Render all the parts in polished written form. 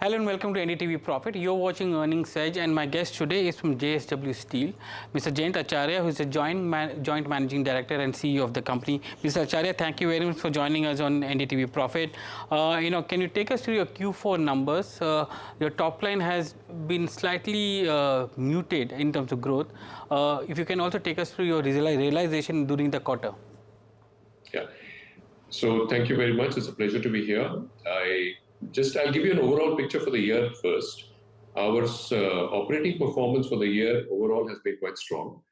Hello and welcome to NDTV Profit. You're watching Earnings Edge, and my guest today is from JSW Steel, Mr. Jayant Acharya, who is the joint managing director and CEO of the company. Mr. Acharya, thank you very much for joining us on NDTV Profit. Can you take us through your Q4 numbers? Your top line has been slightly muted in terms of growth. If you can also take us through your realization during the quarter. Yeah. So thank you very much. It's a pleasure to be here. I'll give you an overall picture for the year first. Our operating performance for the year overall has been quite strong.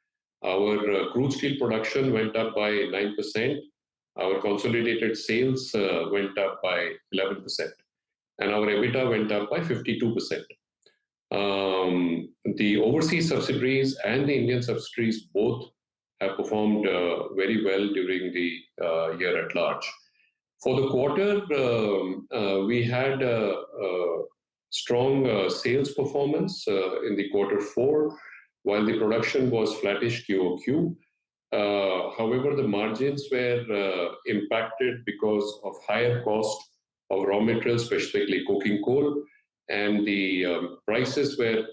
Our crude steel production went up by 9%. Our consolidated sales went up by 11%. And our EBITDA went up by 52%. The overseas subsidiaries and the Indian subsidiaries both have performed very well during the year at large. For the quarter, we had a strong sales performance in the quarter 4, while the production was flattish QOQ. However, the margins were impacted because of higher cost of raw materials, specifically coking coal, and the prices were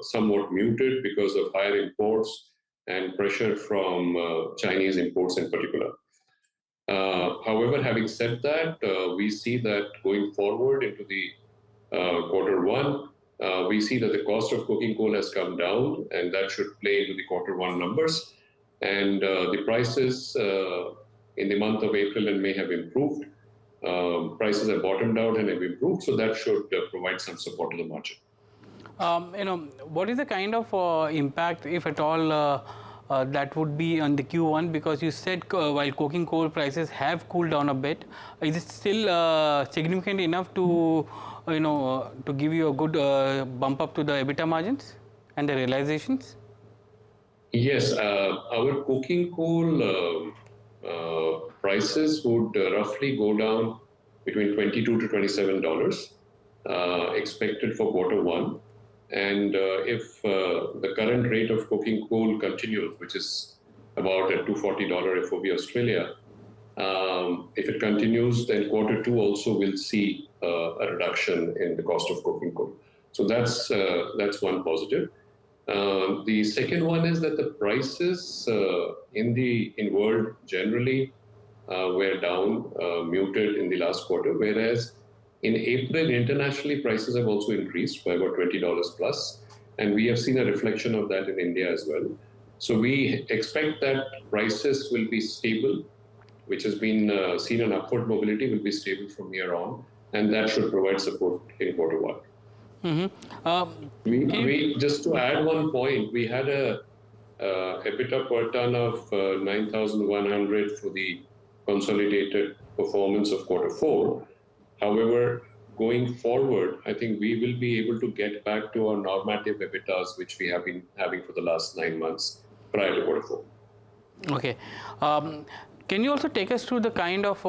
somewhat muted because of higher imports and pressure from Chinese imports in particular. However, having said that, we see that going forward into the quarter 1, we see that the cost of coking coal has come down, and that should play into the quarter 1 numbers. And the prices in the month of April and May have improved. Prices have bottomed out and have improved, so that should provide some support to the margin. What is the kind of impact, if at all, that would be on the Q1, because you said while coking coal prices have cooled down a bit, is it still significant enough to to give you a good bump up to the EBITDA margins and the realizations? Yes, our coking coal prices would roughly go down between $22 to $27 expected for quarter 1. And if the current rate of coking coal continues, which is about at $240 FOB Australia, if it continues, then quarter 2 also will see a reduction in the cost of coking coal. So that's one positive. The second one is that the prices in world generally were down, muted in the last quarter, whereas in April, internationally, prices have also increased by about $20 plus, and we have seen a reflection of that in India as well. So we expect that prices will be stable, which has been seen an upward mobility, will be stable from here on, and that should provide support in quarter 1. Mm-hmm. Just to add one point, we had a EBITDA per ton of 9,100 for the consolidated performance of quarter 4. However, going forward, I think we will be able to get back to our normative EBITDAs, which we have been having for the last 9 months prior to quarter 4. Okay. Can you also take us through the kind of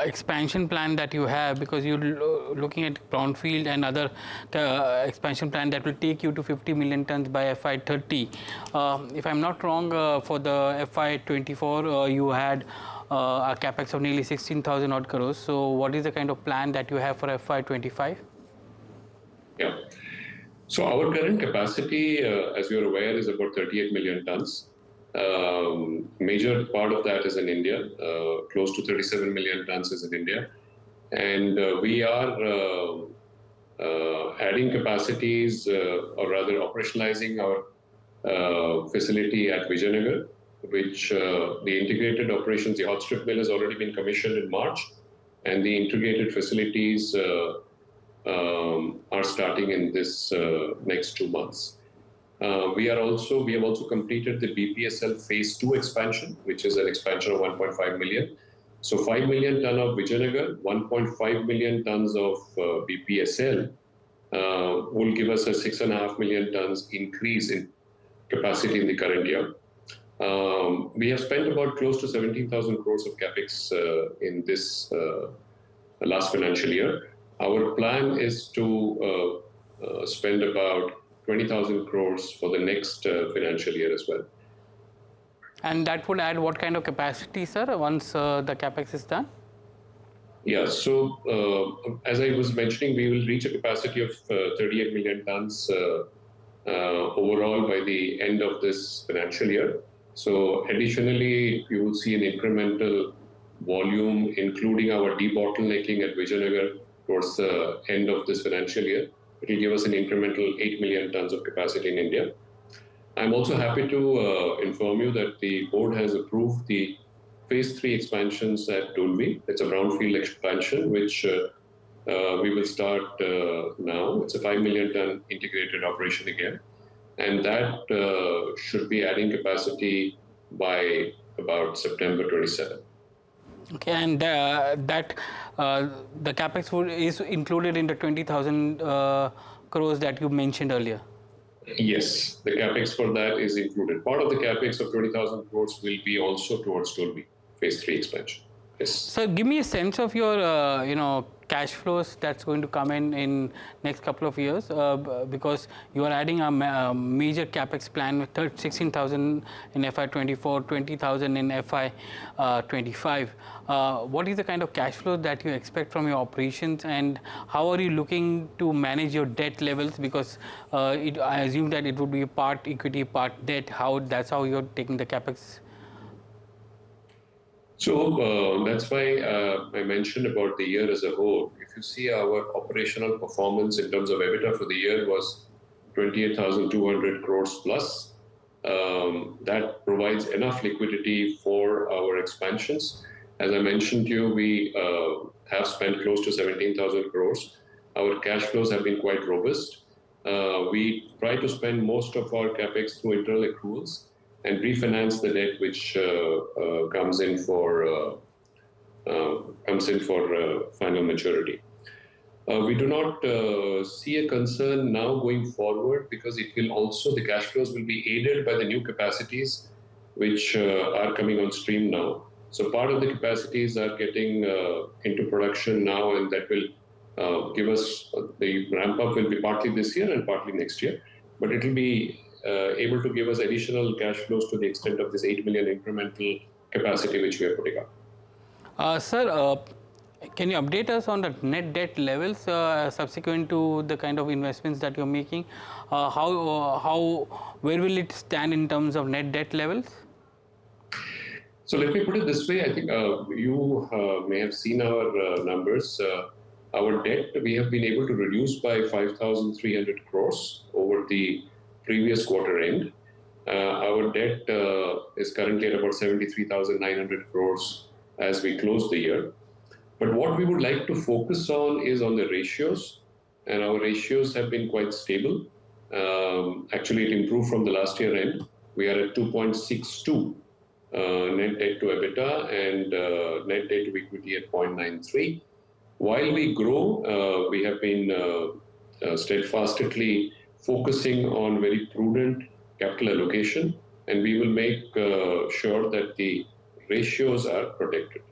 expansion plan that you have, because you're looking at brownfield and other expansion plan that will take you to 50 million tons by FY30. If I'm not wrong, for the FY24, you had a capex of nearly 16,000 odd crores. So what is the kind of plan that you have for FY25? Yeah. So our current capacity, as you're aware, is about 38 million tons. Major part of that is in India. Close to 37 million tons is in India. And we are adding capacities, or rather operationalizing our facility at Vijayanagar, which the integrated operations, the hot strip mill has already been commissioned in March, and the integrated facilities are starting in this next 2 months. We have also completed the BPSL phase 2 expansion, which is an expansion of 1.5 million. So 5 million ton of Vijayanagar, 1.5 million tons of BPSL will give us a 6.5 million tons increase in capacity in the current year. We have spent about close to 17,000 crores of capex in this last financial year. Our plan is to spend about 20,000 crores for the next financial year as well. And that would add what kind of capacity, sir, once the capex is done? Yeah, so as I was mentioning, we will reach a capacity of 38 million tons overall by the end of this financial year. So additionally, you will see an incremental volume, including our debottlenecking at Vijayanagar towards the end of this financial year. It will give us an incremental 8 million tons of capacity in India. I'm also happy to inform you that the board has approved the phase 3 expansions at Dolvi. It's a brownfield expansion, which we will start now. It's a 5 million ton integrated operation again. And that should be adding capacity by about September 27. Okay, and the capex is included in the 20,000 crores that you mentioned earlier. Yes, the capex for that is included. Part of the capex of 20,000 crores will be also towards Dolvi phase 3 expansion. Yes. So give me a sense of your cash flows that's going to come in next couple of years, because you are adding a major capex plan with 16,000 in FY24, 20,000 in FY25. What is the kind of cash flow that you expect from your operations, and how are you looking to manage your debt levels? Because I assume that it would be part equity, part debt. That's how you're taking the capex. So that's why I mentioned about the year as a whole. If you see our operational performance in terms of EBITDA for the year was 28,200 crores plus. That provides enough liquidity for our expansions. As I mentioned to you, we have spent close to 17,000 crores. Our cash flows have been quite robust. We try to spend most of our capex through internal accruals and refinance the debt which comes in for final maturity. We do not see a concern now going forward, because it will also, the cash flows will be aided by the new capacities which are coming on stream now. So part of the capacities are getting into production now, and that will give us, the ramp up will be partly this year and partly next year, but it will be able to give us additional cash flows to the extent of this 8 million incremental capacity which we are putting up. Sir, can you update us on the net debt levels subsequent to the kind of investments that you're making? Where will it stand in terms of net debt levels? So let me put it this way. I think you may have seen our numbers. Our debt, we have been able to reduce by 5,300 crores over the previous quarter end. Our debt is currently at about 73,900 crores as we close the year. But what we would like to focus on is on the ratios, and our ratios have been quite stable. Actually, it improved from the last year end. We are at 2.62 net debt to EBITDA and net debt to equity at 0.93. While we grow, we have been steadfastly focusing on very prudent capital allocation, and we will make sure that the ratios are protected.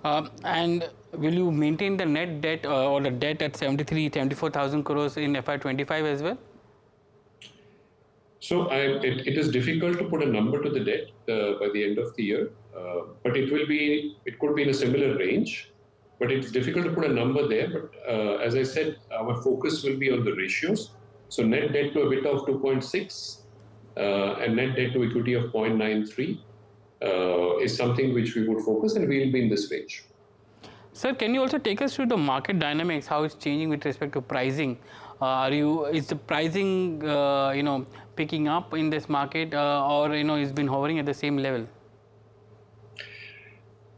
And will you maintain the net debt or the debt at 74,000 crores in FY25 as well? So it is difficult to put a number to the debt by the end of the year, but it could be in a similar range. But it's difficult to put a number there. But as I said, our focus will be on the ratios. So net debt to EBITDA of 2.6 and net debt to equity of 0.93 is something which we would focus, and we will be in this range. Sir, can you also take us through the market dynamics, how it's changing with respect to pricing? Is the pricing picking up in this market, or it's been hovering at the same level?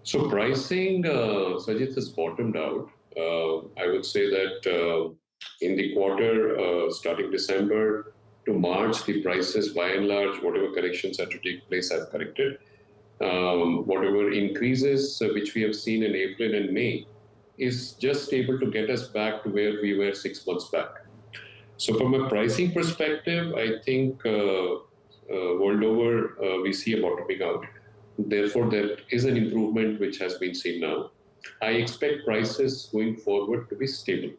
So pricing, Sajeet, has bottomed out. I would say that in the quarter starting December to March, the prices by and large, whatever corrections had to take place, have corrected. Whatever increases which we have seen in April and May is just able to get us back to where we were 6 months back. So from a pricing perspective, I think world over we see a bottoming out. Therefore, there is an improvement which has been seen now. I expect prices going forward to be stable.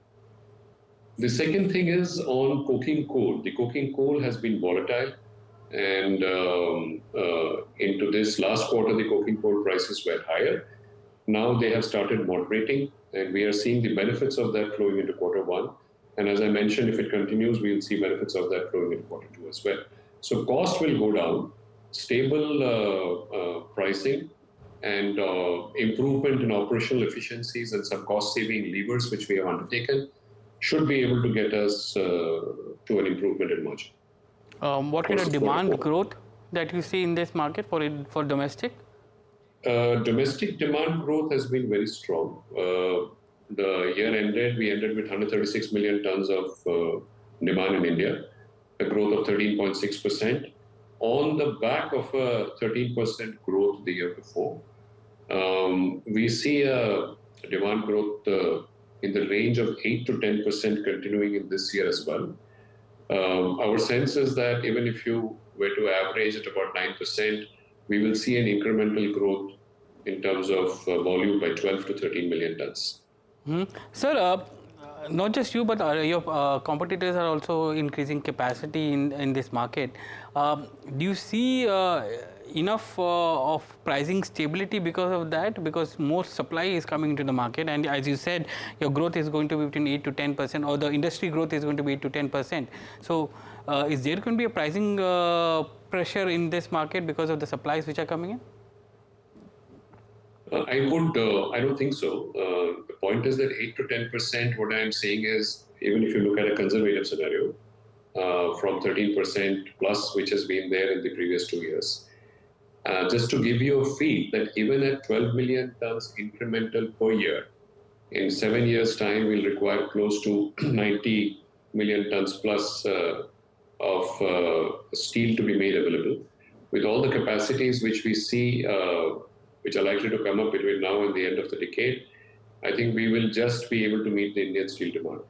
The second thing is on coking coal. The coking coal has been volatile, and into this last quarter, the coking coal prices were higher. Now they have started moderating, and we are seeing the benefits of that flowing into Q1. And as I mentioned, if it continues, we'll see benefits of that flowing into Q2 as well. So cost will go down, stable pricing, and improvement in operational efficiencies and some cost-saving levers which we have undertaken should be able to get us to an improvement in margin. What kind of demand growth that you see in this market for domestic? Domestic demand growth has been very strong. The year ended, we ended with 136 million tons of demand in India, a growth of 13.6%, on the back of a 13% growth the year before. We see a demand growth in the range of 8 to 10% continuing in this year as well. Our sense is that even if you were to average at about 9%, we will see an incremental growth in terms of volume by 12 to 13 million tons. Sir, not just you, but your competitors are also increasing capacity in this market. Do you see enough of pricing stability because of that? Because more supply is coming into the market, and as you said, your growth is going to be between 8 to 10%, or the industry growth is going to be 8 to 10%. So, is there going to be a pricing pressure in this market because of the supplies which are coming in? I don't think so. The point is that 8 to 10%, what I'm saying is, even if you look at a conservative scenario, from 13% plus, which has been there in the previous 2 years, just to give you a feel that even at 12 million tons incremental per year, in 7 years' time, we'll require close to 90 million tons plus of steel to be made available. With all the capacities which we see, which are likely to come up between now and the end of the decade, I think we will just be able to meet the Indian steel demand.